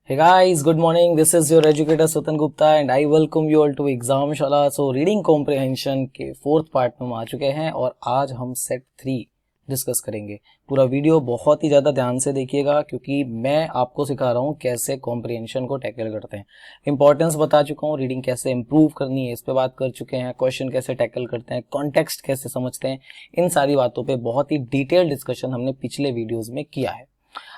Hey guys, good morning. This is your educator Sutan Gupta and I welcome you all to Examshala. So reading comprehension के fourth part में हम आ चुके हैं और आज हम सेट 3 डिस्कस करेंगे। पूरा वीडियो बहुत ही ज़्यादा ध्यान से देखिएगा क्योंकि मैं आपको सिखा रहा हूँ कैसे कॉम्प्रिहेंशन को टैकल करते हैं। इंपॉर्टेंस बता चुका हूँ, रीडिंग कैसे इंप्रूव करनी है इस पे बात कर चुके हैं, क्वेश्चन कैसे टैकल करते हैं, कॉन्टेक्स्ट कैसे समझते हैं, इन सारी बातों पे बहुत ही डिटेल डिस्कशन हमने पिछले वीडियोज़ में किया है।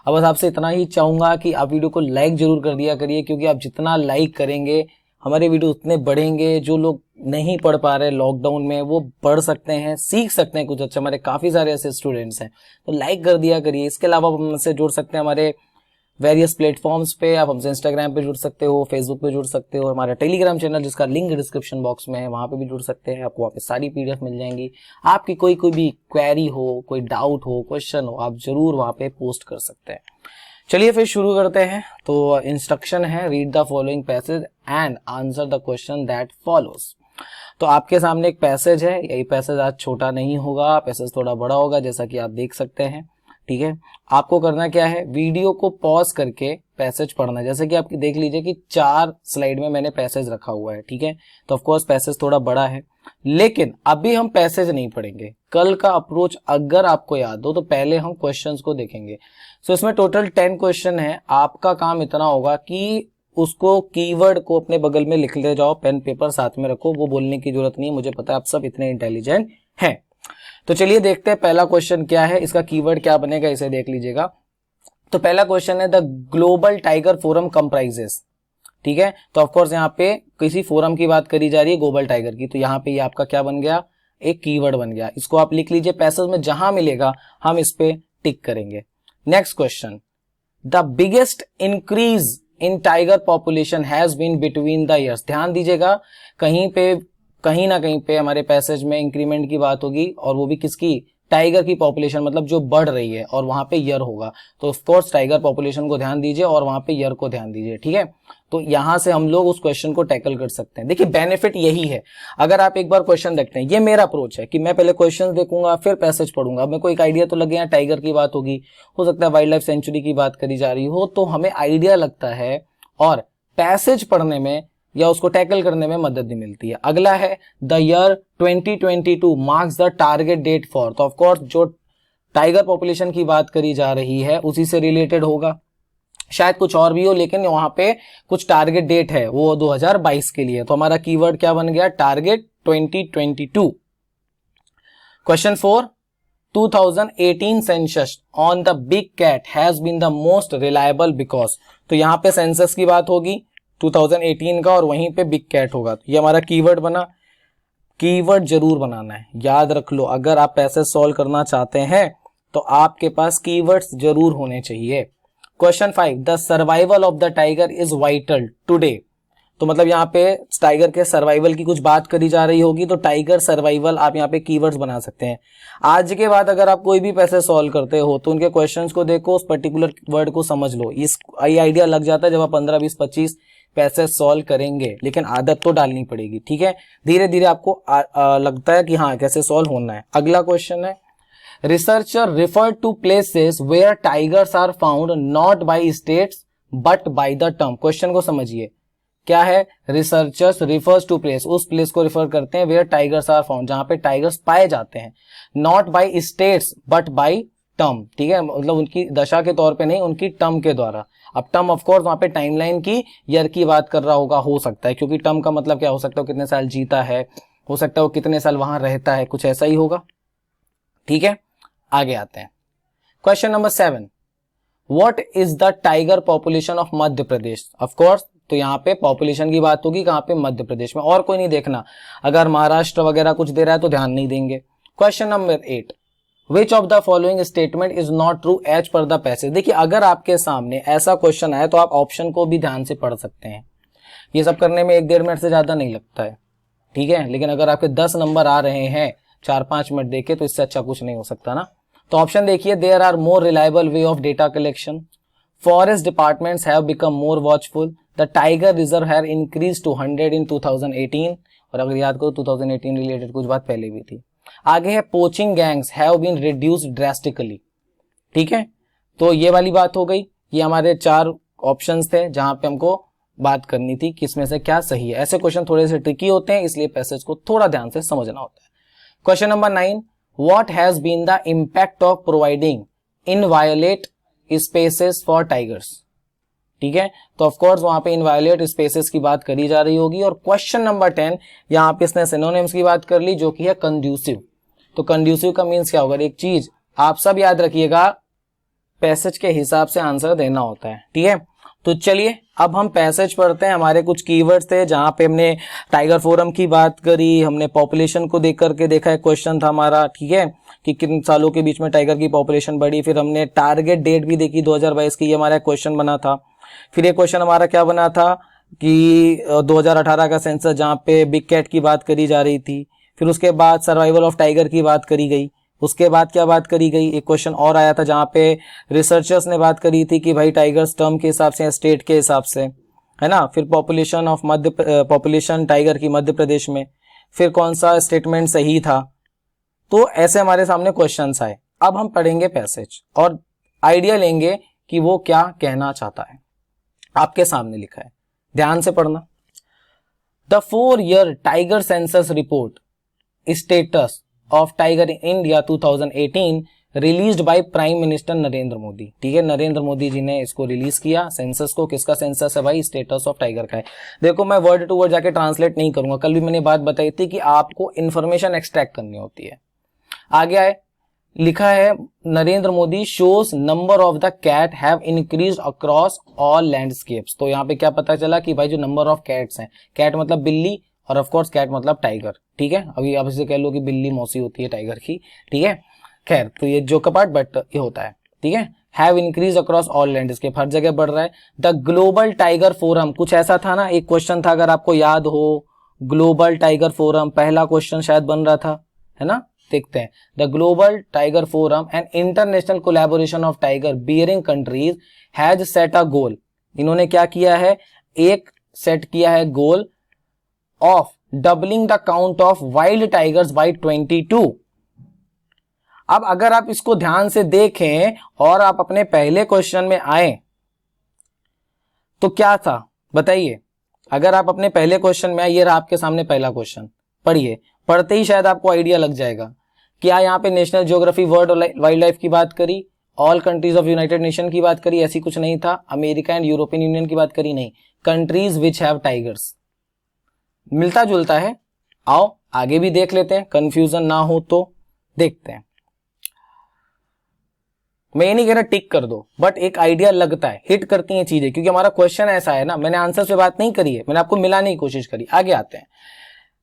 अब बस आपसे इतना ही चाहूंगा कि आप वीडियो को लाइक जरूर कर दिया करिए क्योंकि आप जितना लाइक करेंगे हमारे वीडियो उतने बढ़ेंगे। जो लोग नहीं पढ़ पा रहे लॉकडाउन में वो पढ़ सकते हैं, सीख सकते हैं कुछ अच्छा। हमारे काफ़ी सारे ऐसे स्टूडेंट्स हैं तो लाइक कर दिया करिए। इसके अलावा आप हमसे जुड़ सकते हैं हमारे वेरियस प्लेटफॉर्म्स पे। आप हमसे इंस्टाग्राम पे जुड़ सकते हो, फेसबुक पे जुड़ सकते हो, हमारा टेलीग्राम चैनल जिसका लिंक डिस्क्रिप्शन बॉक्स में है वहाँ पे भी जुड़ सकते हैं। आपको वहाँ पे सारी पीडीएफ मिल जाएंगी। आपकी कोई भी क्वेरी हो, कोई डाउट हो, क्वेश्चन हो, आप जरूर वहाँ पे पोस्ट कर सकते हैं। चलिए फिर शुरू करते हैं। तो इंस्ट्रक्शन है, read the following passage and answer the question that follows. तो आपके सामने एक पैसेज है, यही पैसेज आज छोटा नहीं होगा, पैसेज थोड़ा बड़ा होगा जैसा कि आप देख सकते हैं। ठीक है, आपको करना क्या है, वीडियो को पॉज करके पैसेज पढ़ना है। जैसे कि आप देख लीजिए कि 4 स्लाइड में मैंने पैसेज रखा हुआ है। ठीक है, तो ऑफ कोर्स पैसेज थोड़ा बड़ा है लेकिन अभी हम पैसेज नहीं पढ़ेंगे। कल का अप्रोच अगर आपको याद हो तो पहले हम क्वेश्चंस को देखेंगे। सो इसमें टोटल 10 क्वेश्चन है। आपका काम इतना होगा कि उसको कीवर्ड को अपने बगल में लिख ले जाओ, पेन पेपर साथ में रखो, वो बोलने की जरूरत नहीं है, मुझे पता है आप सब इतने इंटेलिजेंट हैं। तो चलिए देखते हैं पहला क्वेश्चन क्या है, इसका कीवर्ड क्या बनेगा, इसे देख लीजिएगा। तो पहला क्वेश्चन है the Global Tiger forum comprises. ठीक है, तो ऑफकोर्स यहाँ पे किसी फोरम की बात करी जा रही है, ग्लोबल टाइगर की, तो यहाँ पे ये आपका क्या बन गया, एक कीवर्ड बन गया। इसको आप लिख लीजिए, पैसेज में जहां मिलेगा हम इस पे टिक करेंगे। Next question, the biggest increase in tiger population has been between the years. ध्यान दीजिएगा, कहीं ना कहीं पे हमारे पैसेज में इंक्रीमेंट की बात होगी और वो भी किसकी, टाइगर की पॉपुलेशन, मतलब जो बढ़ रही है, और वहां पे ईयर होगा। तो ऑफ कोर्स टाइगर पॉपुलेशन को ध्यान दीजिए और वहां पे ईयर को ध्यान दीजिए। ठीक है, तो यहां से हम लोग उस क्वेश्चन को टैकल कर सकते हैं। देखिए बेनिफिट यही है, अगर आप एक बार क्वेश्चन देखते हैं, ये मेरा अप्रोच है कि मैं पहले क्वेश्चन देखूंगा फिर पैसेज पढ़ूंगा। मेरे को एक आइडिया तो लगे, यहाँ टाइगर की बात होगी, हो सकता है वाइल्ड लाइफ सेंचुरी की बात करी जा रही हो, तो हमें आइडिया लगता है और पैसेज पढ़ने में या उसको टैकल करने में मदद भी मिलती है। अगला है the year 2022 marks the target date for. तो ऑफ कोर्स जो टाइगर पॉपुलेशन की बात करी जा रही है उसी से रिलेटेड होगा, शायद कुछ और भी हो लेकिन वहां पे कुछ टारगेट डेट है वो 2022 के लिए। तो हमारा कीवर्ड क्या बन गया, target 2022। Question 4, 2018 census on the big cat has been the most reliable because. तो यहां पे सेंसस की बात होगी 2018 का और वहीं पे बिग कैट होगा। तो ये हमारा कीवर्ड बना। कीवर्ड जरूर बनाना है, याद रख लो, अगर आप पैसेज सॉल्व करना चाहते हैं तो आपके पास कीवर्ड्स जरूर होने चाहिए। Question 5, the survival of the tiger is vital today. तो मतलब यहाँ पे टाइगर के सर्वाइवल की कुछ बात करी जा रही होगी, तो टाइगर सर्वाइवल आप यहाँ पे कीवर्ड्स बना सकते हैं। आज के बाद अगर आप कोई भी पैसेज सॉल्व करते हो तो उनके क्वेश्चंस को देखो, उस पर्टिकुलर वर्ड को समझ लो। इस आइडिया लग जाता है जब आप 15, 20, 25 पैसेज सॉल्व करेंगे, लेकिन आदत तो डालनी पड़ेगी। ठीक है, धीरे धीरे आपको लगता है कि हाँ कैसे सॉल्व होना है। अगला क्वेश्चन है, researcher refer to places where tigers are found not by states but by the term. Question को समझिए, क्या है, रिसर्चर्स रिफर्स टू प्लेस, उस प्लेस को रिफर करते हैं वेयर टाइगर्स आर फाउंड, जहां पे टाइगर्स पाए जाते हैं, not by states but by term. ठीक है, मतलब उनकी दशा के तौर पे नहीं, उनकी टर्म के द्वारा। अब टर्म ऑफ कोर्स वहां पे टाइमलाइन की, ईयर की बात कर रहा होगा, हो सकता है, क्योंकि टर्म का मतलब क्या हो सकता है, कितने साल जीता है, हो सकता है वो कितने साल वहां रहता है, कुछ ऐसा ही होगा। ठीक है, आगे आते हैं। Question number 7, what is the tiger population of Madhya Pradesh. Of course तो यहाँ पे पॉपुलेशन की बात होगी, कहां पे, मध्य प्रदेश में, और कोई नहीं देखना। अगर महाराष्ट्र वगैरह कुछ दे रहा है तो ध्यान नहीं देंगे। Question number 8, which of the following statement is not true as per the passage. देखिए अगर आपके सामने ऐसा क्वेश्चन आए तो आप ऑप्शन को भी ध्यान से पढ़ सकते हैं। ये सब करने में 1-1.5 मिनट से ज्यादा नहीं लगता है। ठीक है, लेकिन अगर आपके 10 नंबर आ रहे हैं 4-5 मिनट देके तो इससे अच्छा कुछ नहीं हो सकता ना। तो ऑप्शन देखिए, there are more reliable way of data collection, forest departments have become more watchful, the tiger reserve have increase to 100 in 2018। और अगर याद करो 2018 रिलेटेड कुछ बात पहले भी थी। आगे है, poaching gangs have been reduced drastically. ठीक है, तो ये वाली बात हो गई। ये हमारे 4 ऑप्शंस थे जहां पे हमको बात करनी थी किसमें से क्या सही है। ऐसे क्वेश्चन थोड़े से ट्रिकी होते हैं, इसलिए पैसेज को थोड़ा ध्यान से समझना होता है। Question number 9, what has been the impact of providing inviolate spaces for tigers. ठीक है, तो ऑफ कोर्स वहां पे इनवायोलेट स्पेसेस की बात करी जा रही होगी। और क्वेश्चन नंबर 10, यहां पे इसने सिनोनिम्स की बात कर ली जो कि है कंड्यूसिव। तो कंड्यूसिव का मीन्स क्या होगा, एक चीज आप सब याद रखिएगा, पैसेज के हिसाब से आंसर देना होता है। ठीक है, तो चलिए अब हम पैसेज पढ़ते हैं। हमारे कुछ कीवर्ड्स थे जहां पे हमने टाइगर फोरम की बात करी, हमने पॉपुलेशन को देख करके देखा, एक क्वेश्चन था हमारा, ठीक है, कि किन सालों के बीच में टाइगर की पॉपुलेशन बढ़ी। फिर हमने टारगेट डेट भी देखी 2022 की, ये हमारा क्वेश्चन बना था। फिर एक क्वेश्चन हमारा क्या बना था कि 2018 का सेंसस जहां पे बिग कैट की बात करी जा रही थी। फिर उसके बाद सर्वाइवल ऑफ टाइगर की बात करी गई। उसके बाद क्या बात करी गई, एक क्वेश्चन और आया था जहां पे रिसर्चर्स ने बात करी थी कि भाई टाइगर्स टर्म के हिसाब से या स्टेट के हिसाब से, है ना। फिर पॉपुलेशन टाइगर की मध्य प्रदेश में, फिर कौन सा स्टेटमेंट सही था। तो ऐसे हमारे सामने क्वेश्चंस आए। अब हम पढ़ेंगे पैसेज और आइडिया लेंगे कि वो क्या कहना चाहता है। आपके सामने लिखा है, ध्यान से पढ़ना। The 4-year tiger census report status of tiger in India 2018 released by prime minister Narendra Modi. ठीक है, नरेंद्र मोदी जी ने इसको रिलीज किया सेंसस को। किसका सेंसस है भाई, स्टेटस ऑफ टाइगर का है। देखो मैं वर्ड टू वर्ड जाके ट्रांसलेट नहीं करूंगा, कल भी मैंने बात बताई थी कि आपको इंफॉर्मेशन एक्सट्रैक्ट करनी होती है। आगे आए, लिखा है Narendra Modi shows number of the cat have increased across all landscapes. तो यहाँ पे क्या पता चला कि भाई जो नंबर ऑफ कैट्स हैं, कैट मतलब बिल्ली और ऑफ कोर्स कैट मतलब टाइगर। ठीक है, अभी आप इसे कह लो कि बिल्ली मौसी होती है टाइगर की। ठीक है, खैर तो ये जो कपाट बट ये होता है। ठीक है, have increase across all landscape, हर जगह बढ़ रहा है। द ग्लोबल टाइगर फोरम, कुछ ऐसा था ना, एक क्वेश्चन था अगर आपको याद हो, ग्लोबल टाइगर फोरम पहला क्वेश्चन शायद बन रहा था, है ना। देखते हैं, the Global Tiger Forum and international collaboration of tiger bearing countries has set a goal. इन्होंने क्या किया है, एक सेट किया है goal of doubling the count of wild tigers by 22। अब अगर आप इसको ध्यान से देखें और आप अपने पहले क्वेश्चन में आए तो क्या था बताइए। अगर आप अपने पहले क्वेश्चन में आए, ये रहा आपके सामने पहला क्वेश्चन, पढ़िए, पढ़ते ही शायद आपको आइडिया लग जाएगा। क्या यहाँ पे national geography world wild life की बात करी, all countries of United nation की बात करी, ऐसी कुछ नहीं था। अमेरिका एंड यूरोपियन यूनियन की बात करी, नहीं। कंट्रीज विच हैव टाइगर्स, मिलता जुलता है। आओ आगे भी देख लेते हैं, कंफ्यूजन ना हो तो देखते हैं। मैं ये नहीं कह रहा टिक कर दो, बट एक आइडिया लगता है, हिट करती हैं चीजें, क्योंकि हमारा क्वेश्चन ऐसा है ना, मैंने आंसर से बात नहीं करी है, मैंने आपको मिलाने की कोशिश करी। आगे आते हैं,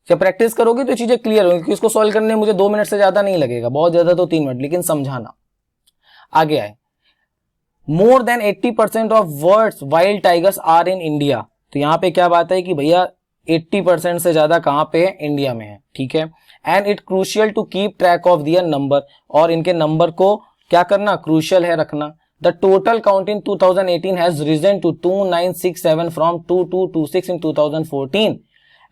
जब प्रैक्टिस करोगे तो चीजें क्लियर होंगी, क्योंकि इसको सॉल्व करने में मुझे 2 मिनट से ज्यादा नहीं लगेगा, बहुत ज्यादा तो 3 मिनट, लेकिन समझाना। आगे आए, more than 80% of world's wild tigers are in India. तो यहां पे क्या बात है कि भैया 80% से ज्यादा कहां पे है, इंडिया में है। ठीक है, and it crucial to keep track of their number, और इनके नंबर को क्या करना, क्रूशियल है रखना। The total count in 2018 has risen to 2967 from 2226 in 2014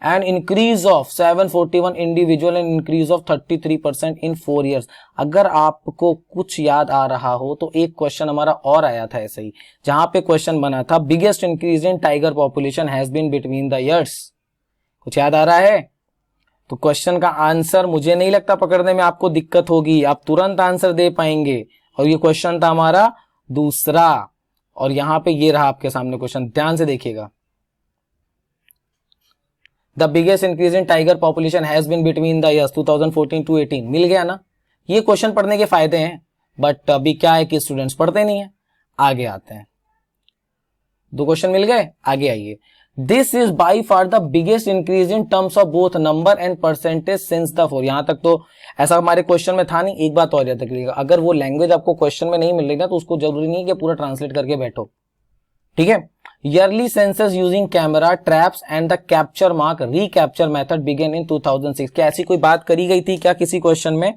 and increase of 741 individual and increase of 33% in 4 years। अगर आपको कुछ याद आ रहा हो तो एक क्वेश्चन हमारा और आया था ऐसे ही, जहां पे क्वेश्चन बना था biggest increase in tiger population has been between the years. कुछ याद आ रहा है? तो क्वेश्चन का आंसर मुझे नहीं लगता पकड़ने में आपको दिक्कत होगी, आप तुरंत आंसर दे पाएंगे। और ये क्वेश्चन था हमारा दूसरा, और यहां पे ये रहा आपके सामने क्वेश्चन, ध्यान से देखिएगा। The biggest increase in tiger population has been between the years 2014 to 18। मिल गया ना, ये क्वेश्चन पढ़ने के फायदे हैं, बट अभी क्या है कि स्टूडेंट्स पढ़ते नहीं है। आगे आते हैं, 2 क्वेश्चन मिल गए, आगे आइए। This is by far the biggest increase in terms of both number and percentage since the 4। यहां तक तो ऐसा हमारे क्वेश्चन में था नहीं। एक बात और याद रखिएगा, अगर वो लैंग्वेज आपको क्वेश्चन में नहीं मिल रही ना, तो उसको जरूरी नहीं कि पूरा ट्रांसलेट करके बैठो। ठीक है, yearly census using camera traps and the capture mark recapture method began in 2006। क्या ऐसी कोई बात करी गई थी क्या किसी क्वेश्चन में?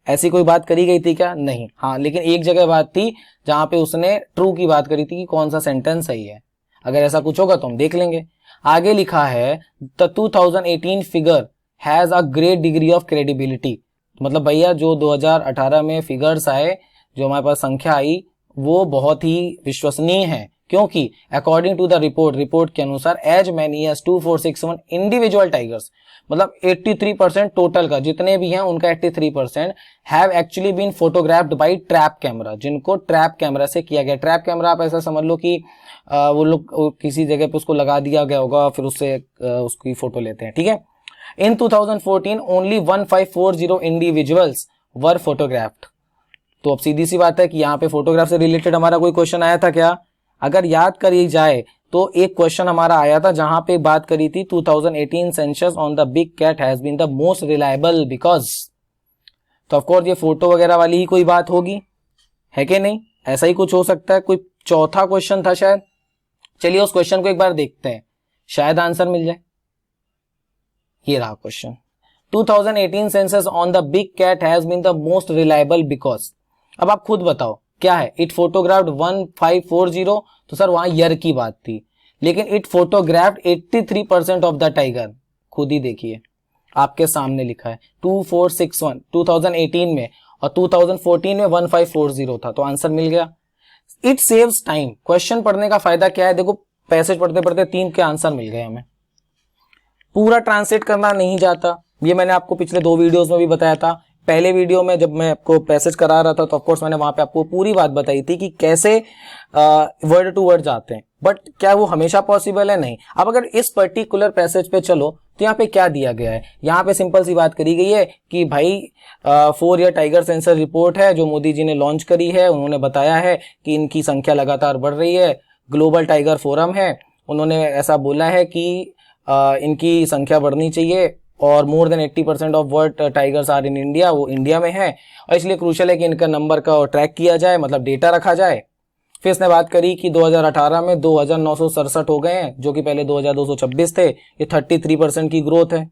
ऐसी कोई बात करी गई थी क्या? नहीं। हाँ, लेकिन एक जगह बात थी जहां पे उसने ट्रू की बात करी थी कि कौन सा सेंटेंस सही है। अगर ऐसा कुछ होगा तो हम देख लेंगे। आगे लिखा है the 2018 figure has a great degree of credibility. मतलब भैया जो 2018 में फिगर्स आए, जो हमारे पास संख्या आई, वो बहुत ही विश्वसनीय है। क्योंकि अकॉर्डिंग टू द रिपोर्ट के अनुसार as many as 2461 individual tigers, मतलब 83% टोटल का जितने भी हैं उनका 83% have actually been photographed by trap camera, जिनको ट्रैप कैमरा से किया गया। ट्रैप कैमरा आप ऐसा समझ लो कि वो लोग किसी जगह पे उसको लगा दिया गया होगा, फिर उससे उसकी फोटो लेते हैं, ठीक है। इन 2014 ओनली 1540 इंडिविजुअल्स वर फोटोग्राफ्ड। तो अब सीधी सी बात है कि यहाँ पे फोटोग्राफ से रिलेटेड हमारा कोई क्वेश्चन आया था क्या? अगर याद करी जाए तो एक क्वेश्चन हमारा आया था जहां पे बात करी थी 2018 census on the big cat has been the most reliable because. तो ऑफकोर्स ये फोटो वगैरह वाली ही कोई बात होगी, है कि नहीं? ऐसा ही कुछ हो सकता है, कोई चौथा क्वेश्चन था शायद। चलिए उस क्वेश्चन को एक बार देखते हैं, शायद आंसर मिल जाए। ये रहा question, 2018 census on the big cat has been the most reliable because. अब आप खुद बताओ क्या है? इट फोटोग्राफ्ड 1540, तो सर वहां ईयर की बात थी, लेकिन it photographed 83% of the tiger. खुद ही देखिए, आपके सामने लिखा है 2461 2018 में, और 2014 में 1540 था, तो आंसर मिल गया। It saves time. क्वेश्चन पढ़ने का फायदा क्या है? देखो पैसेज पढ़ते पढ़ते 3 के आंसर मिल गए हमें, पूरा ट्रांसलेट करना नहीं जाता। ये मैंने आपको पिछले 2 वीडियोस में भी बताया था। पहले वीडियो में जब मैं आपको पैसेज करा रहा था तो ऑफकोर्स मैंने वहां पे आपको पूरी बात बताई थी कि कैसे वर्ड टू वर्ड जाते हैं, बट क्या वो हमेशा पॉसिबल है? नहीं। अब अगर इस पर्टिकुलर पैसेज पे चलो तो यहाँ पे क्या दिया गया है? यहाँ पे सिंपल सी बात करी गई है कि भाई 4 ईयर टाइगर सेंसर रिपोर्ट है जो मोदी जी ने लॉन्च करी है। उन्होंने बताया है कि इनकी संख्या लगातार बढ़ रही है। ग्लोबल टाइगर फोरम है, उन्होंने ऐसा बोला है कि इनकी संख्या बढ़नी चाहिए, और more than 80% of world tigers are in India, वो इंडिया में है, और इसलिए क्रूशल है कि इनका नंबर का ट्रैक किया जाए, मतलब डेटा रखा जाए। फिर इसने बात करी कि 2018 में 2967 हो गए हैं, जो कि पहले 2226 थे। ये 33% की ग्रोथ है।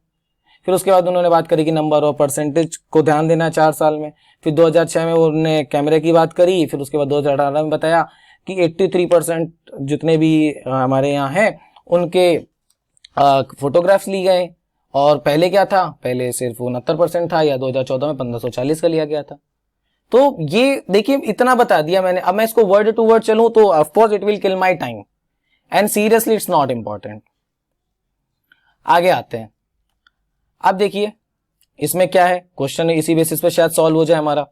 फिर उसके बाद उन्होंने बात करी कि नंबर और परसेंटेज को ध्यान देना है 4 साल में। फिर 2006 में उन्होंने कैमरे की बात करी। फिर उसके बाद 2018 में बताया कि 83% जितने भी हमारे यहाँ हैं उनके फोटोग्राफ्स ली गए। और पहले क्या था? पहले सिर्फ 69% था, या 2014 में 1540 का लिया गया था। तो ये देखिए इतना बता दिया मैंने। अब मैं इसको वर्ड टू वर्ड चलूं तो of course it will kill my time, and seriously it's not important. आगे आते हैं। अब देखिए इसमें क्या है, क्वेश्चन इसी बेसिस पे शायद सॉल्व हो जाए हमारा।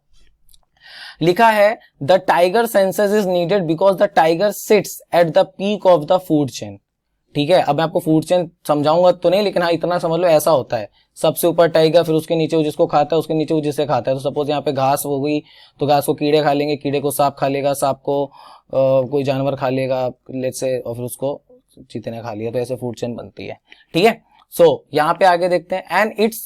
लिखा है the tiger census is needed because the tiger seats at the peak of the food chain. ठीक है, अब मैं आपको फूड चेन समझाऊंगा तो नहीं, लेकिन हाँ इतना समझ लो ऐसा होता है। सबसे ऊपर टाइगर, फिर उसके नीचे वो जिसको खाता है, उसके नीचे वो जिसे खाता है। तो सपोज यहाँ पे घास हो गई तो घास को कीड़े खा लेंगे, कीड़े को सांप खा लेगा, सांप को कोई जानवर खा लेगा लेट्स से, और फिर उसको चीते ने खा लिया। तो ऐसे फूड चेन बनती है। ठीक है, सो यहाँ पे आगे देखते हैं। And its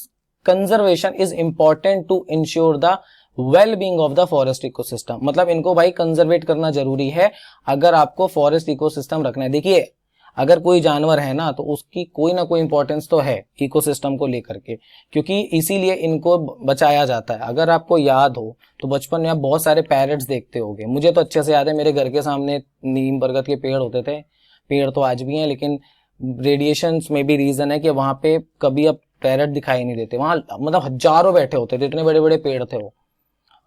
conservation is important to ensure the well being of the forest ecosystem. मतलब इनको भाई कंजर्वेट करना जरूरी है अगर आपको फॉरेस्ट इकोसिस्टम रखना है। देखिए अगर कोई जानवर है ना तो उसकी कोई ना कोई इंपॉर्टेंस तो है इकोसिस्टम को लेकर के, क्योंकि इसीलिए इनको बचाया जाता है। अगर आपको याद हो तो बचपन में आप बहुत सारे पैरट्स देखते होंगे। मुझे तो अच्छे से याद है, मेरे घर के सामने नीम बरगद के पेड़ होते थे। पेड़ तो आज भी हैं, लेकिन रेडिएशन में भी रीजन है कि वहां पे कभी अब पैरट दिखाई नहीं देते। वहां मतलब हजारों बैठे होते थे, इतने बड़े बड़े पेड़ थे वो,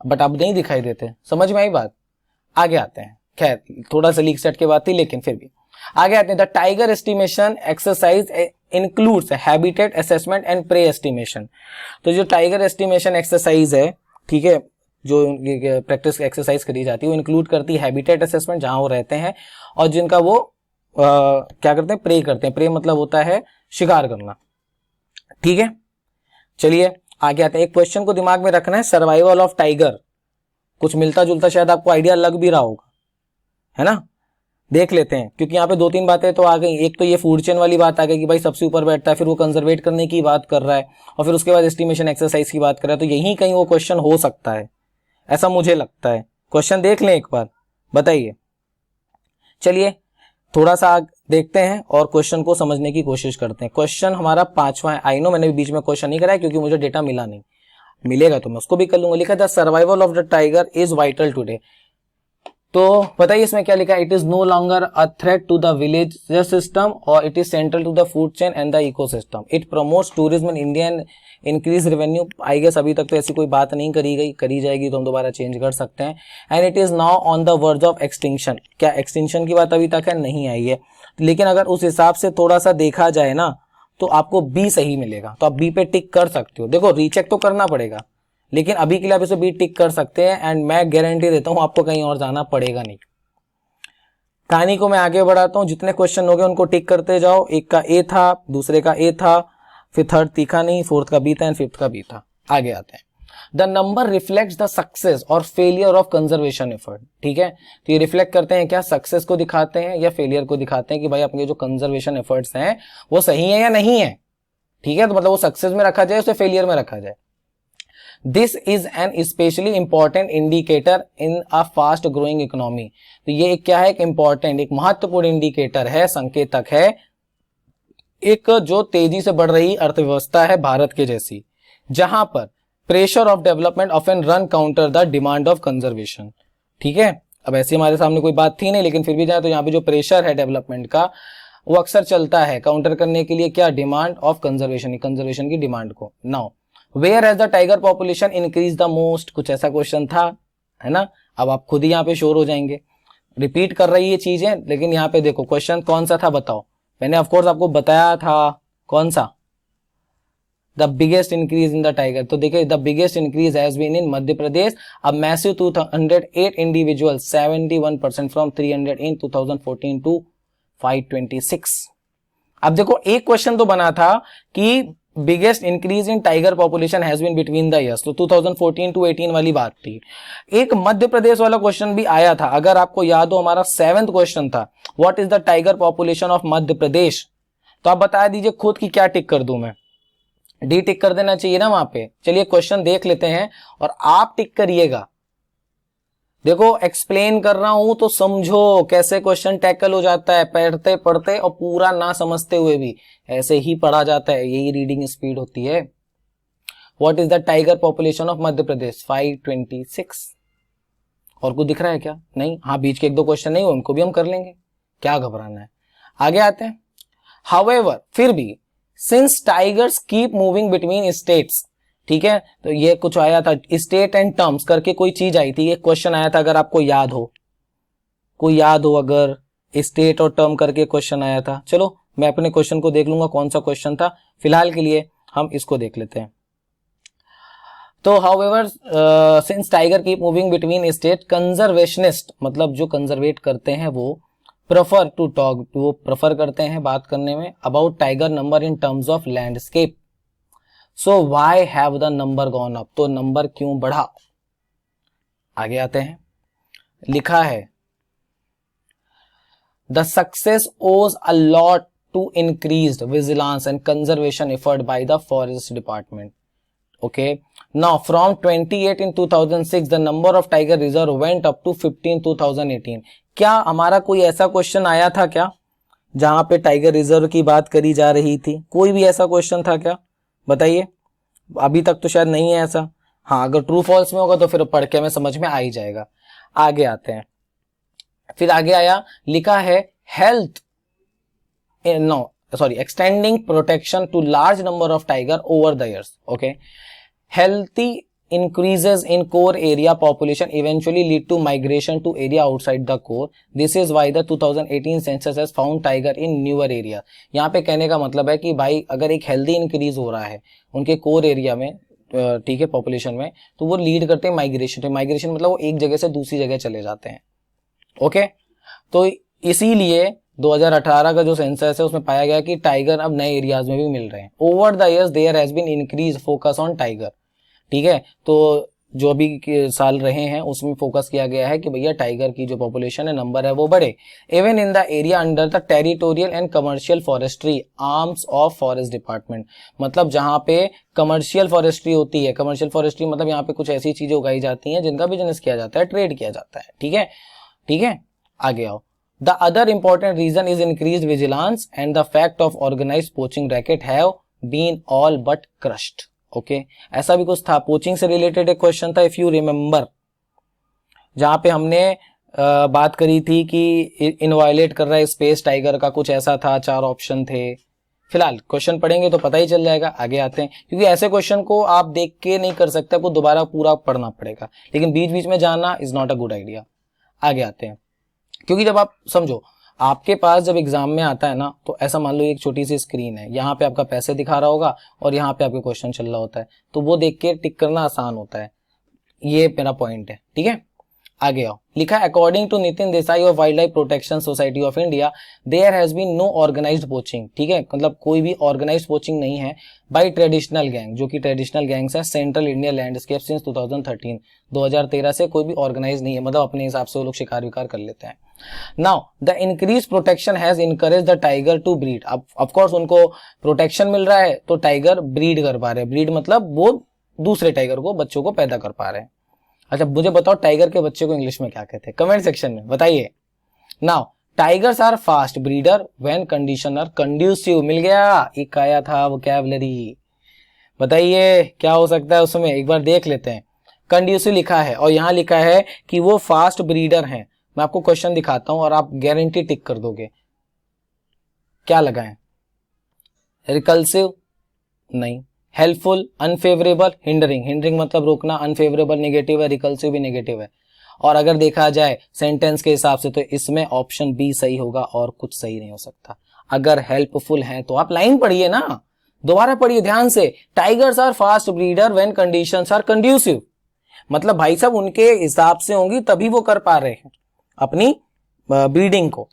बट अब नहीं दिखाई देते। समझ में आई बात? आगे आते हैं। खैर थोड़ा सा लीक सेट की बात थी, लेकिन फिर भी आगे आते हैं। The tiger estimation exercise includes habitat assessment and prey estimation. तो जो टाइगर एस्टिमेशन एक्सरसाइज है, ठीक है, जो प्रैक्टिस एक्सरसाइज करी जाती है, वो इंक्लूड करती है हैबिटेट असेसमेंट, जहां वो रहते हैं, और जिनका वो क्या करते हैं, प्रे करते हैं। प्रे मतलब होता है शिकार करना। ठीक है, चलिए आगे आते हैं। एक क्वेश्चन को दिमाग में रखना है, सर्वाइवल ऑफ टाइगर। कुछ मिलता जुलता शायद आपको आइडिया लग भी रहा होगा, है ना? देख लेते हैं, क्योंकि यहाँ पे 2-3 बातें तो आ गई। एक तो ये फूड चेन वाली बात आ गई कि भाई सबसे ऊपर बैठता है, फिर वो कंजर्वेट करने की बात कर रहा है, और फिर उसके बाद एस्टिमेशन एक्सरसाइज की बात कर रहा है। तो यही कहीं वो क्वेश्चन हो सकता है, ऐसा मुझे लगता है। क्वेश्चन देख लें एक बार, बताइए। चलिए थोड़ा सा देखते हैं और क्वेश्चन को समझने की कोशिश करते हैं। क्वेश्चन हमारा 5वां है। आई नो मैंने बीच में क्वेश्चन नहीं कराया क्योंकि मुझे डेटा मिला नहीं, मिलेगा तो मैं उसको भी कर लूंगा। लिखा था survival of the tiger is vital today. तो बताइए इसमें क्या लिखा है, it is no longer a threat to the village system और it is central to the food chain and the ecosystem, it promotes tourism in India and increase revenue. I guess अभी तक तो ऐसी कोई बात नहीं करी गई, करी जाएगी तो हम दोबारा चेंज कर सकते हैं। And it is now on the verge of extinction, क्या एक्सटिंक्शन की बात अभी तक है, नहीं आई है, लेकिन अगर उस हिसाब से थोड़ा सा देखा जाए ना तो आपको बी सही मिलेगा, तो आप बी पे टिक कर सकते हो। देखो रीचेक तो करना पड़ेगा, लेकिन अभी के लिए आप इसे बी टिक कर सकते हैं एंड मैं गारंटी देता हूं आपको कहीं और जाना पड़ेगा नहीं। कहानी को मैं आगे बढ़ाता हूं, जितने क्वेश्चन हो गए उनको टिक करते जाओ। एक का ए था, दूसरे का ए था, फिर थर्ड तीखा नहीं, फोर्थ का बी था एंड फिफ्थ का बी था। आगे आते हैं, the number reflects the success और फेलियर ऑफ कंजर्वेशन एफर्ट। ठीक है, तो ये रिफ्लेक्ट करते हैं क्या, सक्सेस को दिखाते हैं या फेलियर को दिखाते हैं कि भाई अपने जो कंजर्वेशन एफर्ट्स हैं वो सही है या नहीं है। ठीक है, तो मतलब वो सक्सेस में रखा जाए उसे फेलियर में रखा जाए। This is an specially important indicator in a fast growing economy. तो ये क्या है, एक इंपॉर्टेंट, एक महत्वपूर्ण इंडिकेटर है, संकेतक है, एक जो तेजी से बढ़ रही अर्थव्यवस्था है भारत के जैसी, जहां पर pressure of development often run counter the demand of conservation. ठीक है, अब ऐसी हमारे सामने कोई बात थी नहीं, लेकिन फिर भी जाए तो यहाँ पे जो प्रेशर है डेवलपमेंट का वो अक्सर चलता है काउंटर करने के लिए, क्या, डिमांड ऑफ कंजर्वेशन, कंजर्वेशन की डिमांड को। Now where has the tiger population increase the most, कुछ ऐसा क्वेश्चन था, है ना। अब आप खुद ही यहाँ पे श्योर हो जाएंगे, रिपीट कर रही है चीजें, लेकिन यहाँ पे देखो क्वेश्चन कौन सा था बताओ। मैंने ऑफकोर्स आपको बताया था कौन सा, the biggest increase in the tiger. तो देखिए the biggest increase has been in Madhya Pradesh, a massive 208 individual 71% from 300 in 2014 to 526। अब देखो एक क्वेश्चन तो बना था कि biggest increase in tiger population has been between the years, तो 2014 टू 18 वाली बात थी। एक मध्य प्रदेश वाला क्वेश्चन भी आया था, अगर आपको याद हो हमारा 7th क्वेश्चन था, what is the tiger population of Madhya Pradesh. तो आप बता दीजिए खुद की क्या टिक कर दूं मैं, डी टिक कर देना चाहिए ना वहां पे। चलिए क्वेश्चन देख लेते हैं और आप टिक करिएगा। देखो एक्सप्लेन कर रहा हूं तो समझो कैसे क्वेश्चन टैकल हो जाता है, पढ़ते पढ़ते और पूरा ना समझते हुए भी ऐसे ही पढ़ा जाता है, यही रीडिंग स्पीड होती है। What is the tiger population of Madhya Pradesh, 526। और कुछ दिख रहा है क्या, नहीं, हाँ बीच के एक दो क्वेश्चन नहीं हो उनको भी हम कर लेंगे, क्या घबराना है। आगे आते हैं, हाउएवर फिर भी since tigers keep moving between states, ठीक है, तो ये कुछ आया था स्टेट एंड टर्म्स करके कोई चीज आई थी, ये क्वेश्चन आया था, अगर आपको याद हो, कोई याद हो अगर, स्टेट और टर्म करके क्वेश्चन आया था। चलो मैं अपने क्वेश्चन को देख लूंगा कौन सा क्वेश्चन था, फिलहाल के लिए हम इसको देख लेते हैं। तो however since tiger keep moving between state, conservationist मतलब जो कंजर्वेट करते हैं वो प्रेफर टू टॉक, वो प्रेफर करते हैं बात करने में about tiger number in terms of landscape. So why have the number gone up, तो नंबर क्यों बढ़ा। आगे आते हैं, लिखा है the success owes a lot to increased vigilance and conservation effort by the forest department. Okay, now from 28 in 2006 the number of tiger reserve went up to 15 2018। क्या हमारा कोई ऐसा क्वेश्चन आया था क्या जहां पे टाइगर रिजर्व की बात करी जा रही थी, कोई भी ऐसा क्वेश्चन था क्या, बताइए। अभी तक तो शायद नहीं है ऐसा, हाँ अगर ट्रू फॉल्स में होगा तो फिर पढ़ के हमें समझ में आ ही जाएगा। आगे आते हैं, फिर आगे आया, लिखा है health extending protection to large number of tiger over the years। okay, healthy increases in core area population eventually lead to migration to area outside the core। this is why the 2018 census has found tiger in newer area। यहाँ पे कहने का मतलब है कि भाई अगर एक हेल्दी इंक्रीज हो रहा है उनके कोर एरिया में, ठीक है, पॉपुलेशन में, तो वो लीड करते हैं माइग्रेशन। माइग्रेशन मतलब वो एक जगह से दूसरी जगह चले जाते हैं। ओके, तो इसीलिए 2018 का जो सेंसस है उसमें पाया गया कि टाइगर अब नए एरियाज में भी मिल रहे हैं। Over the years there has been increase focus on tiger. ठीक है, तो जो अभी के साल रहे हैं उसमें फोकस किया गया है कि भैया टाइगर की जो पॉपुलेशन है, नंबर है, वो बढ़े। Even in the area under the territorial and commercial forestry arms of forest department, मतलब जहां पे कमर्शियल फॉरेस्ट्री होती है। कमर्शियल फॉरेस्ट्री मतलब यहाँ पे कुछ ऐसी चीजें उगाई जाती हैं जिनका बिजनेस किया जाता है, ट्रेड किया जाता है। ठीक है, ठीक है, आगे आओ। The other important reason is increased vigilance and the fact of organized poaching racket have been all but crushed। okay, ऐसा भी कुछ था, पोचिंग से रिलेटेड एक क्वेश्चन था इफ यू रिमेम्बर, जहां पे हमने बात करी थी कि इनवायलेट कर रहा है स्पेस टाइगर का, कुछ ऐसा था, 4 ऑप्शन थे। फिलहाल क्वेश्चन पढ़ेंगे तो पता ही चल जाएगा। आगे आते हैं, क्योंकि ऐसे क्वेश्चन को आप देख के नहीं कर सकते, आपको दोबारा पूरा पढ़ना पड़ेगा, लेकिन बीच बीच में जानना is not a good idea. आगे आते हैं, क्योंकि जब आप समझो, आपके पास जब एग्जाम में आता है ना, तो ऐसा मान लो एक छोटी सी स्क्रीन है, यहाँ पे आपका पैसे दिखा रहा होगा और यहाँ पे आपके क्वेश्चन चल रहा होता है, तो वो देख के टिक करना आसान होता है। ये मेरा पॉइंट है, ठीक है। आगे आओ, लिखा है according to Nitin Desai of wildlife protection society of India there has been no organised poaching, ठीक है, मतलब कोई भी ऑर्गेनाइज्ड पोचिंग नहीं है बाय ट्रेडिशनल गैंग, जो कि ट्रेडिशनल गैंग्स है सेंट्रल इंडिया लैंडस्केप सिंस 2013, 2013 से कोई भी ऑर्गेनाइज नहीं है, मतलब अपने हिसाब से वो लोग शिकार विकार कर लेते हैं। Now the increase protection has encourage the tiger to breed, अब ऑफकोर्स उनको प्रोटेक्शन मिल रहा है तो टाइगर ब्रीड कर पा रहे हैं, ब्रीड मतलब वो दूसरे टाइगर को, बच्चों को पैदा कर पा रहे हैं। अच्छा मुझे बताओ टाइगर के बच्चे को इंग्लिश में क्या कहते हैं, कमेंट सेक्शन में बताइए। Now tigers are fast breeder when condition are conducive, मिल गया, एक आया था वोकैबुलरी, बताइए क्या हो सकता है उसमें, एक बार देख लेते हैं। कंड्यूसिव लिखा है और यहां लिखा है कि वो फास्ट ब्रीडर हैं। मैं आपको क्वेश्चन दिखाता हूं और आप गारंटी टिक कर दोगे। क्या लगाएं, रिकल्सिव नहीं, हेल्पफुल, अनफेवरेबल, हिंडरिंग, हिंडरिंग मतलब रोकना, अनफेवरेबल नेगेटिव है, रिकल्सिव भी नेगेटिव है। और अगर देखा जाए सेंटेंस के हिसाब से तो इसमें ऑप्शन बी सही होगा और कुछ सही नहीं हो सकता। अगर हेल्पफुल है तो आप लाइन पढ़िए ना, दोबारा पढ़िए ध्यान से। Tigers are fast breeder when conditions are conducive, मतलब भाई साहब उनके हिसाब से होंगी तभी वो कर पा रहे हैं अपनी ब्रीडिंग को।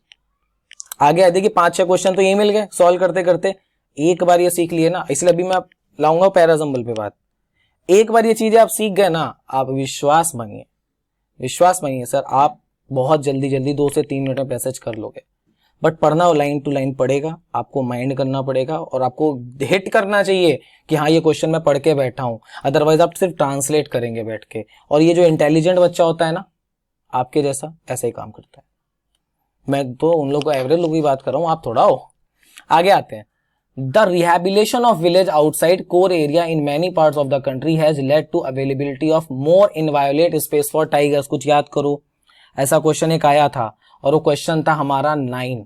आगे देखिए 5-6 क्वेश्चन तो ये मिल गए सॉल्व करते करते, एक बार ये सीख लिए ना, इसलिए अभी मैं लाऊंगा पैराजम्बल पे बात। एक बार ये चीजें आप सीख गए ना, आप विश्वास मानिए, विश्वास मानिए सर, आप बहुत जल्दी जल्दी 2 से 3 मिनट में पैसेज कर लोगे। बट पढ़ना हो लाइन टू लाइन पड़ेगा, आपको माइंड करना पड़ेगा और आपको हिट करना चाहिए कि हाँ ये क्वेश्चन मैं पढ़ के बैठा हूं, अदरवाइज आप सिर्फ ट्रांसलेट करेंगे बैठ के। और ये जो इंटेलिजेंट बच्चा होता है ना आपके जैसा, ऐसा ही काम करता है। मैं तो उन लोगों को एवरेज लोगों की बात कर रहा हूं, आप थोड़ा हो। आगे आते हैं, the rehabilitation of village outside core area in many parts of the country has led to availability of more inviolate space for tigers. कुछ याद करो, ऐसा क्वेश्चन एक आया था और वो क्वेश्चन था हमारा 9,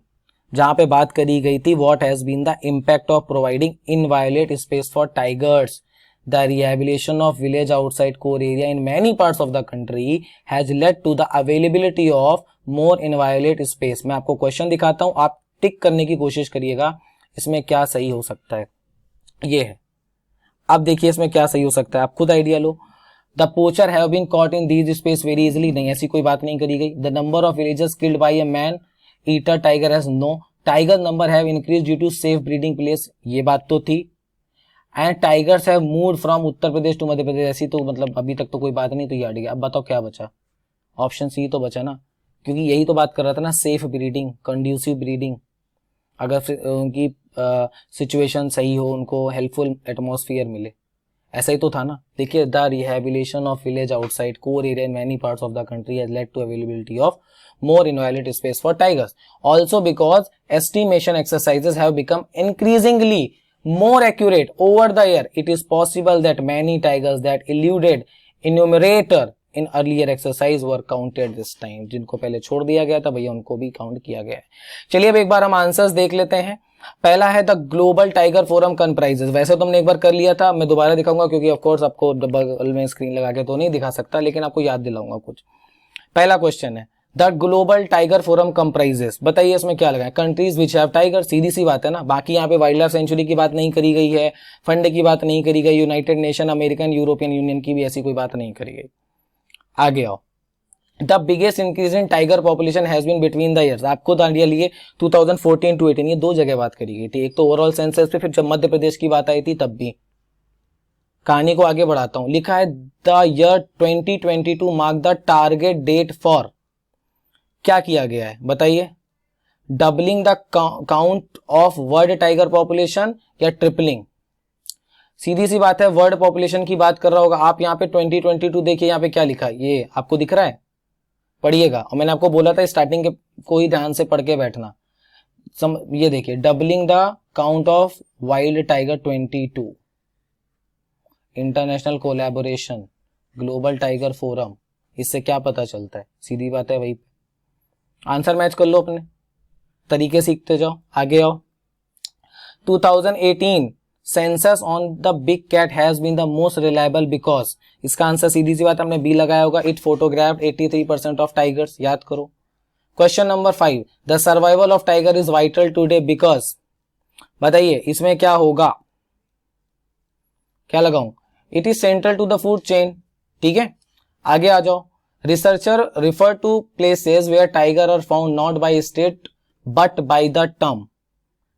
जहां पे बात करी गई थी what has been the impact of providing inviolate space for tigers. The rehabilitation of village outside core area in many parts of the country has led to the availability of more inviolate space. मैं आपको question दिखाता हूं, आप टिक करने की कोशिश करिएगा इसमें क्या सही हो सकता है। ये है, अब देखिए इसमें क्या सही हो सकता है, आप खुद आइडिया लो। The poacher have been caught in these space very easily, नहीं ऐसी कोई बात नहीं करी गई। The number of villagers killed by a man eater tiger has no, tiger number have increase due to safe breeding place, ये बात तो थी। And tigers have moved from Uttar Pradesh to Madhya Pradesh, ऐसी तो मतलब अभी तक तो कोई बात नहीं, तो ये हट गया। अब बताओ क्या बचा, ऑप्शन सी तो बचा ना, क्योंकि यही तो बात कर रहा था ना, सेफ ब्रीडिंग, कंड्यूसिव ब्रीडिंग। अगर उनकी सिचुएशन सही हो, उनको हेल्पफुल एटमॉस्फेयर मिले, ऐसा ही तो था ना। देखिए the rehabilitation of village outside core area in many parts of the country has led to availability of more inviolate space for tigers. Also because estimation exercises have become increasingly more accurate over the year, it is possible that many tigers that eluded enumerator in earlier exercise were counted this time. जिनको पहले छोड़ दिया गया था भैया उनको भी count किया गया है। चलिए अब एक बार हम आंसर्स देख लेते हैं। पहला है the Global Tiger forum comprises, वैसे तो हमने एक बार कर लिया था, मैं दोबारा दिखाऊंगा क्योंकि ऑफ कोर्स आपको बगल में स्क्रीन लगा के तो नहीं दिखा सकता, लेकिन आपको याद दिलाऊंगा कुछ। पहला क्वेश्चन है the Global Tiger forum comprises, बताइए इसमें क्या लगा है, कंट्रीज विच हैव टाइगर, सीधी सी बात है ना। बाकी यहाँ पे वाइल्ड लाइफ सेंचुरी की बात नहीं करी गई है, फंड की बात नहीं करी गई, United nation, American, European union की भी ऐसी कोई बात नहीं करी गई। आगे आओ, the biggest increase in tiger population has been between the years, आपको आइडिया लिए 2014 to 18, ये 2 जगह बात करी गई थी, एक तो ओवरऑल सेंसस पे, फिर जब मध्य प्रदेश की बात आई थी तब भी। कहानी को आगे बढ़ाता हूं, लिखा है the year 2022 mark the target date for, क्या किया गया है बताइए, doubling the count of world tiger population या ट्रिपलिंग। सीधी सी बात है, वर्ल्ड पॉपुलेशन की बात कर रहा होगा। आप यहाँ पे 2022 देखिए, यहाँ पे क्या लिखा है, ये आपको दिख रहा है, पढ़िएगा। और मैंने आपको बोला था स्टार्टिंग के को ही ध्यान से पढ़ के बैठना। ये देखिए, doubling the count of wild tiger 22, international collaboration, global Tiger forum, इससे क्या पता चलता है, सीधी बात है वही। आंसर मैच कर लो, अपने तरीके सीखते जाओ, आगे आओ। 2018 census on the big cat has been the most reliable because, इसका आंसर सीधी सी बात हमने बी लगाया होगा, इट फोटोग्राफ्ड 83% ऑफ टाइगर्स, याद करो। Question number 5, the survival of tiger is vital today because, बताइए इसमें क्या होगा, क्या लगाऊं, it is central to the food chain, ठीक है। आगे आ जाओ, researcher refer to places where tiger are found not by state but by the term,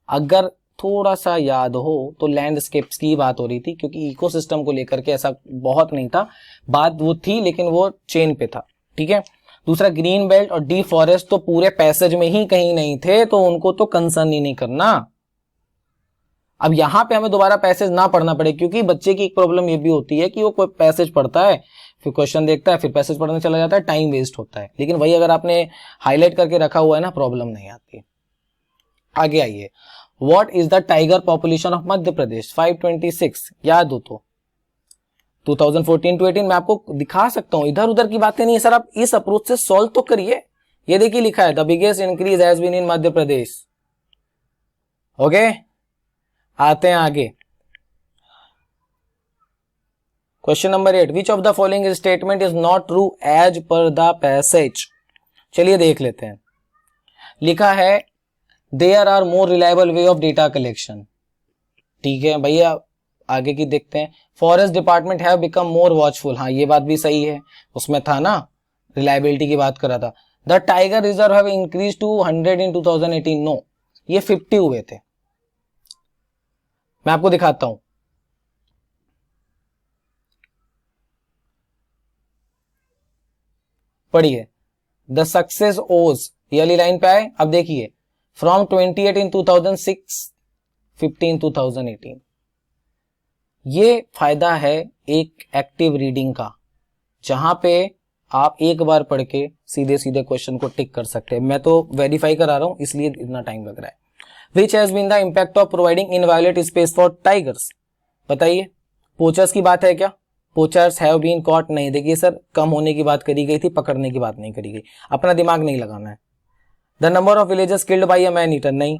अगर थोड़ा सा याद हो तो लैंडस्केप्स की बात हो रही थी, क्योंकि इकोसिस्टम को लेकर के ऐसा बहुत नहीं था, बात वो थी लेकिन वो चेन पे था, ठीक है। दूसरा, ग्रीन बेल्ट और डी फॉरेस्ट तो पूरे पैसेज में ही कहीं नहीं थे, तो उनको तो कंसर्न ही नहीं करना। अब यहां पे हमें दोबारा पैसेज ना पढ़ना पड़े, क्योंकि बच्चे की एक प्रॉब्लम ये भी होती है कि वो कोई पैसेज पढ़ता है, फिर क्वेश्चन देखता है, फिर पैसेज पढ़ने चला जाता है, टाइम वेस्ट होता है। लेकिन वही अगर आपने हाईलाइट करके रखा हुआ है ना, प्रॉब्लम नहीं आती। आगे आइए, what is the tiger population of Madhya Pradesh, 526, याद हो तो 2014 to 18 मैं आपको दिखा सकता हूं, इधर उधर की बातें नहीं है सर, आप इस अप्रोच से सॉल्व तो करिए। ये देखिए लिखा है, the biggest increase has been in Madhya Pradesh. Okay, आते हैं आगे। Question number 8, which of the following statement is not true as per the passage, चलिए देख लेते हैं। लिखा है there are more reliable way of data collection, ठीक है भैया, आगे की देखते हैं। Forest department have become more watchful, हाँ ये बात भी सही है, उसमें था ना रिलायबिलिटी की बात कर रहा था। The tiger reserve have increase to 100 in 2018, no, ये 50 हुए थे। मैं आपको दिखाता हूं, पढ़िए, द सक्सेस ओज, ये वाली लाइन पे आए, अब देखिए, फ्रॉम 28 इन 2006, 15 2018, ये फायदा है एक एक्टिव रीडिंग का, जहां पे आप एक बार पढ़ के सीधे सीधे क्वेश्चन को टिक कर सकते हैं। मैं तो वेरीफाई करा रहा हूं, इसलिए इतना टाइम लग रहा है। Which has been the impact of providing inviolate space for tigers, बताइए। पोचर्स की बात है क्या, पोचर्स हैव बीन कॉट, नहीं, देखिए सर कम होने की बात करी गई थी, पकड़ने की बात नहीं करी गई, अपना दिमाग नहीं लगाना है। The number of villagers killed by a man eater, नहीं।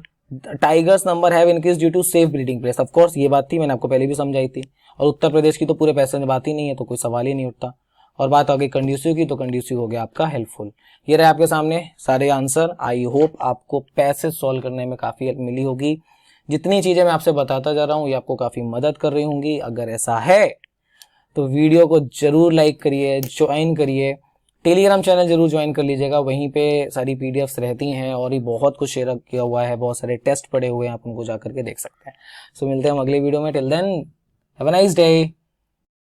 Tigers number have increase due to safe breeding place, of course ये बात थी, मैंने आपको पहले भी समझाई थी। और उत्तर प्रदेश की तो पूरे पैसे में बात ही नहीं है, तो कोई सवाल ही नहीं उठता। और बात आ गई कंड्यूसिव की, तो कंड्यूसिव हो गया आपका हेल्पफुल। ये रहे आपके सामने सारे आंसर। आई होप आपको पैसेज सॉल्व करने में काफी हेल्प मिली होगी। जितनी चीजें मैं आपसे बताता जा रहा हूँ ये आपको काफी मदद कर रही होंगी। अगर ऐसा है तो वीडियो को जरूर लाइक करिए, ज्वाइन करिए, टेलीग्राम चैनल जरूर ज्वाइन कर लीजिएगा, वहीं पे सारी पीडीएफ्स रहती हैं और ये बहुत कुछ शेयर किया हुआ है, बहुत सारे टेस्ट पड़े हुए हैं, आप उनको जाकर के देख सकते हैं। सो मिलते हैं हम अगले वीडियो में, till then have a nice day.